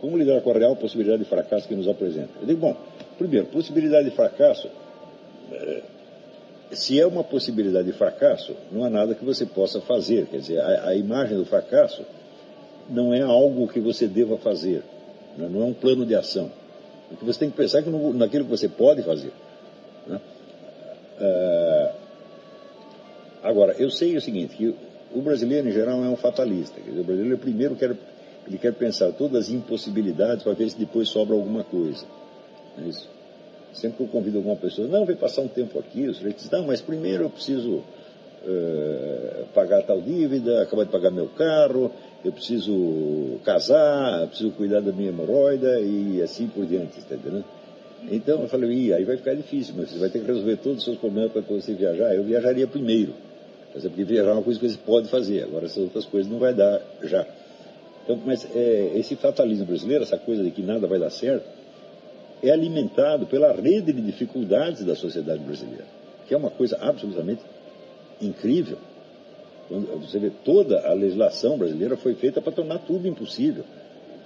como lidar com a real possibilidade de fracasso que nos apresenta? Eu digo, bom, primeiro, possibilidade de fracasso, se é uma possibilidade de fracasso, não há nada que você possa fazer. Quer dizer, a imagem do fracasso não é algo que você deva fazer, não é um plano de ação. O que você tem que pensar é que naquilo que você pode fazer. Né? Agora, eu sei o seguinte, que o brasileiro, em geral, é um fatalista. Quer dizer, o brasileiro, primeiro, ele quer pensar todas as impossibilidades para ver se depois sobra alguma coisa. É isso. Sempre que eu convido alguma pessoa, não, vai passar um tempo aqui, o sujeito diz, não, mas primeiro eu preciso pagar tal dívida, acabar de pagar meu carro, eu preciso casar, eu preciso cuidar da minha hemorroida e assim por diante, está entendendo? Então eu falei, aí vai ficar difícil, mas você vai ter que resolver todos os seus problemas para você viajar. Eu viajaria primeiro, porque viajar é uma coisa que você pode fazer, agora essas outras coisas não vai dar já. Então, mas esse fatalismo brasileiro, essa coisa de que nada vai dar certo, é alimentado pela rede de dificuldades da sociedade brasileira, que é uma coisa absolutamente incrível. Quando você vê, toda a legislação brasileira foi feita para tornar tudo impossível.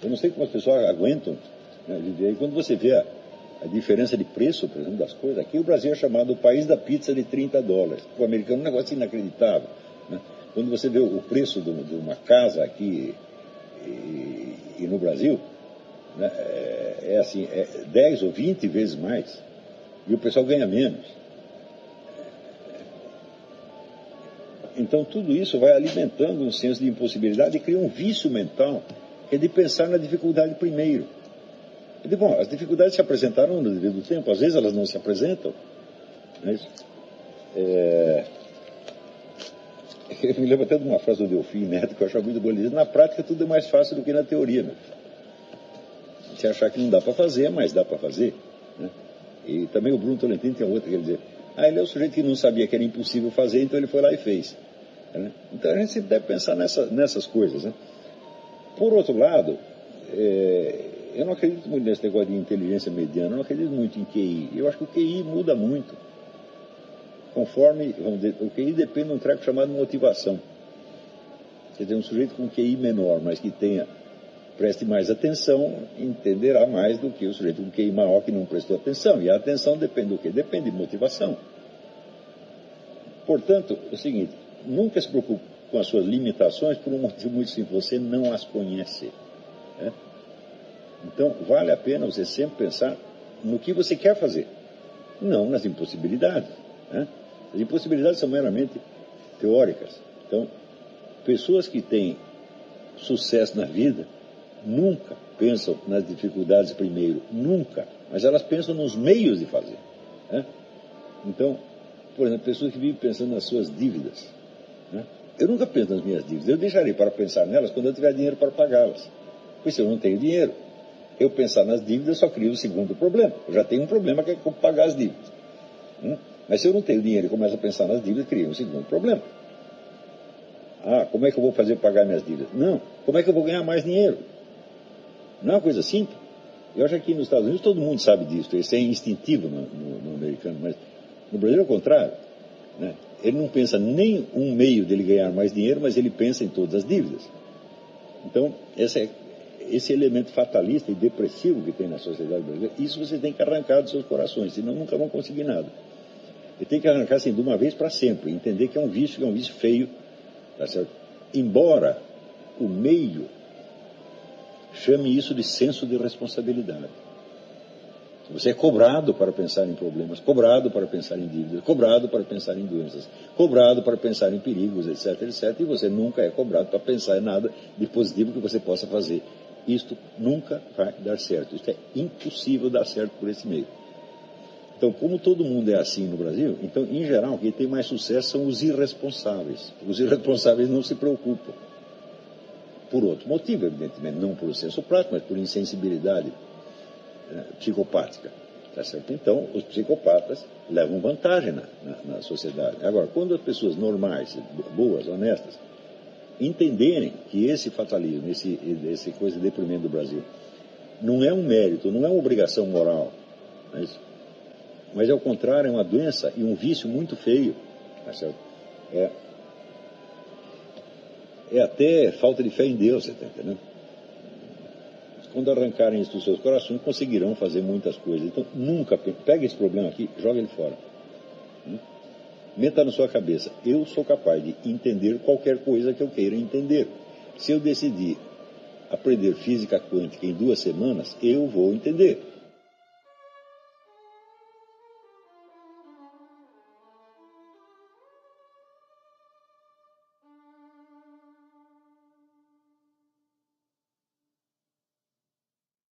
Eu não sei como as pessoas aguentam, né, viver. E quando você vê a diferença de preço, por exemplo, das coisas, aqui o Brasil é chamado o país da pizza de $30. O americano é um negócio inacreditável. Né? Quando você vê o preço de uma casa aqui e no Brasil, né, é assim, 10 ou 20 vezes mais, e o pessoal ganha menos. Então tudo isso vai alimentando um senso de impossibilidade e cria um vício mental, que é de pensar na dificuldade primeiro. E, bom, as dificuldades se apresentaram no devido tempo, às vezes elas não se apresentam. Não é isso? Eu me lembro até de uma frase do Delfim Neto, que eu achava muito boa. Ele diz, na prática tudo é mais fácil do que na teoria. Né? Se achar que não dá para fazer, mas dá para fazer. Né? E também o Bruno Tolentino tem outra, quer dizer, ele é o sujeito que não sabia que era impossível fazer, então ele foi lá e fez. Né? Então a gente sempre deve pensar nessas coisas. Né? Por outro lado, eu não acredito muito nesse negócio de inteligência mediana, eu não acredito muito em QI. Eu acho que o QI muda muito. Conforme, vamos dizer, o QI depende de um treco chamado motivação. Quer dizer, um sujeito com QI menor, mas que preste mais atenção, entenderá mais do que o sujeito com QI maior que não prestou atenção. E a atenção depende do quê? Depende de motivação. Portanto, é o seguinte, nunca se preocupe com as suas limitações por um motivo muito simples, você não as conhece. Né? Então, vale a pena você sempre pensar no que você quer fazer, não nas impossibilidades. Né? As impossibilidades são meramente teóricas. Então, pessoas que têm sucesso na vida nunca pensam nas dificuldades primeiro, nunca, mas elas pensam nos meios de fazer. Né? Então, por exemplo, pessoas que vivem pensando nas suas dívidas. Né? Eu nunca penso nas minhas dívidas, eu deixarei para pensar nelas quando eu tiver dinheiro para pagá-las. Pois se eu não tenho dinheiro, eu pensar nas dívidas só cria o segundo problema. Eu já tenho um problema que é pagar as dívidas. Mas se eu não tenho dinheiro e começo a pensar nas dívidas, cria um segundo problema. Como é que eu vou fazer para pagar minhas dívidas? Não, como é que eu vou ganhar mais dinheiro? Não é uma coisa simples. Eu acho que aqui nos Estados Unidos todo mundo sabe disso, isso é instintivo no americano, mas no Brasil é o contrário. Né? Ele não pensa nem um meio dele ganhar mais dinheiro, mas ele pensa em todas as dívidas. Então, esse elemento fatalista e depressivo que tem na sociedade brasileira, isso você tem que arrancar dos seus corações, senão nunca vão conseguir nada. E tem que arrancar assim de uma vez para sempre, entender que é um vício feio, tá certo? Embora o meio chame isso de senso de responsabilidade. Você é cobrado para pensar em problemas, cobrado para pensar em dívidas, cobrado para pensar em doenças, cobrado para pensar em perigos, etc, etc, e você nunca é cobrado para pensar em nada de positivo que você possa fazer. Isto nunca vai dar certo, isto é impossível dar certo por esse meio. Então, como todo mundo é assim no Brasil, então, em geral, quem tem mais sucesso são os irresponsáveis. Os irresponsáveis não se preocupam. Por outro motivo, evidentemente, não por senso prático, mas por insensibilidade psicopática. Tá certo? Então, os psicopatas levam vantagem na sociedade. Agora, quando as pessoas normais, boas, honestas, entenderem que esse fatalismo, esse coisa deprimente do Brasil, não é um mérito, não é uma obrigação moral, mas ao contrário, é uma doença e um vício muito feio. Tá certo? É até falta de fé em Deus, você está entendendo? Quando arrancarem isso dos seus corações, conseguirão fazer muitas coisas. Então, nunca pega esse problema aqui, joga ele fora. Meta na sua cabeça, eu sou capaz de entender qualquer coisa que eu queira entender. Se eu decidir aprender física quântica em 2 semanas, eu vou entender.